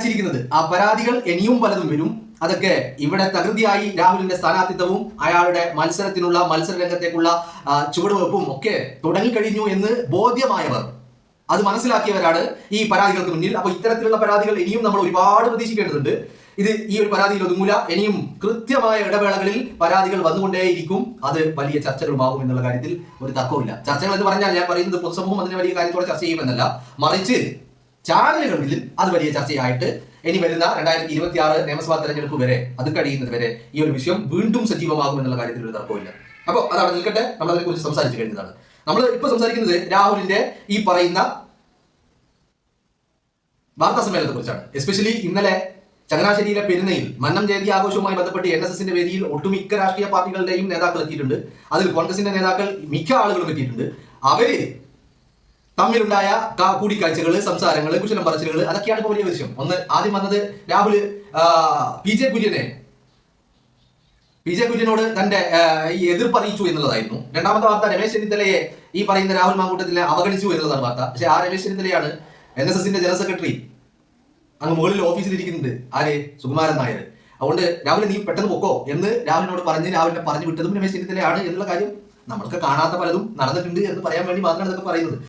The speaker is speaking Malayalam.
ിരിക്കുന്നത് ആ പരാതികൾ ഇനിയും പലതും വരും. അതൊക്കെ ഇവിടെ തകൃതിയായി രാഹുലിന്റെ സ്ഥാനാർത്ഥിത്വവും അയാളുടെ മത്സര രംഗത്തേക്കുള്ള ചുവടുവെപ്പും ഒക്കെ തുടങ്ങിക്കഴിഞ്ഞു എന്ന് ബോധ്യമായവർ, അത് മനസ്സിലാക്കിയവരാണ് ഈ പരാതികൾക്ക് മുന്നിൽ. അപ്പൊ ഇത്തരത്തിലുള്ള പരാതികൾ ഇനിയും നമ്മൾ ഒരുപാട് പ്രതീക്ഷിക്കേണ്ടതുണ്ട്. ഈ ഒരു പരാതിയിൽ ഒതുങ്ങൂല. ഇനിയും കൃത്യമായ ഇടവേളകളിൽ പരാതികൾ വന്നുകൊണ്ടേയിരിക്കും. അത് വലിയ ചർച്ചകളുമാകും എന്നുള്ള കാര്യത്തിൽ ഒരു തർക്കവുമില്ല. ചർച്ചകൾ എന്ന് പറഞ്ഞാൽ ഞാൻ പറയുന്നത് പൊതുസമൂഹം അതിനെ വലിയ കാര്യത്തോടെ ചർച്ച ചെയ്യുമെന്നല്ല, മറിച്ച് ചാനലുകളിൽ അത് വലിയ ചർച്ചയായിട്ട് ഇനി വരുന്ന 2026 നിയമസഭാ തെരഞ്ഞെടുപ്പ് വരെ, അത് കഴിയുന്നത് വരെ ഈ ഒരു വിഷയം വീണ്ടും സജീവമാകും എന്നുള്ള കാര്യത്തിൽ ഒരു തർക്കമില്ല. അപ്പോൾ അതവിടെ നിൽക്കട്ടെ. നമ്മൾ അതിനെ കുറിച്ച് സംസാരിച്ചു കഴിഞ്ഞതാണ്. നമ്മൾ ഇപ്പൊ സംസാരിക്കുന്നത് രാഹുലിന്റെ ഈ പറയുന്ന വാർത്താ സമ്മേളനത്തെ കുറിച്ചാണ്. എസ്പെഷ്യലി ഇന്നലെ ചങ്ങനാശ്ശേരിയിലെ പെരുന്നയിൽ മന്നം ജയന്തി ആഘോഷവുമായി ബന്ധപ്പെട്ട് NSSന്റെ വേദിയിൽ ഒട്ടുമിക്ക രാഷ്ട്രീയ പാർട്ടികളുടെയും നേതാക്കൾ എത്തിയിട്ടുണ്ട്. അതിൽ കോൺഗ്രസിന്റെ നേതാക്കൾ മിക്ക ആളുകളും എത്തിയിട്ടുണ്ട്. അവര് തമ്മിലുണ്ടായ കൂടിക്കാഴ്ചകൾ, സംസാരങ്ങൾ, കുശലം പറച്ചിലുകൾ, അതൊക്കെയാണ് ഇപ്പോൾ വലിയ വിഷയം. ആദ്യം വന്നത് രാഹുൽ പി ജെ കുര്യനോട് തന്റെ ഈ എതിർപ്പ് അറിയിച്ചു എന്നുള്ളതായിരുന്നു. രണ്ടാമത്തെ വാർത്ത രമേശ് ചെന്നിത്തലയെ ഈ പറയുന്ന രാഹുൽ മാങ്കൂട്ടത്തിലെ അവഗണിച്ചു എന്നുള്ളതാണ് വാർത്ത. പക്ഷെ ആ രമേശ് ചെന്നിത്തലയാണ് NSSന്റെ ജനറൽ സെക്രട്ടറി. അങ്ങ് മുകളിൽ ഓഫീസിൽ ഇരിക്കുന്നുണ്ട് ആര്? സുകുമാരൻ നായർ. അതുകൊണ്ട് രാഹുൽ നീ പെട്ടെന്ന് പൊക്കോ എന്ന് രാഹുലിനോട് രാഹുലിനെ പറഞ്ഞു വിട്ടതും രമേശ് ചെന്നിത്തലയാണ് എന്നുള്ള കാര്യം നമ്മൾക്ക് കാണാത്ത പലതും നടന്നിട്ടുണ്ട് എന്ന് പറയാൻ വേണ്ടി മാത്രമാണ് ഇതൊക്കെ പറയുന്നത്.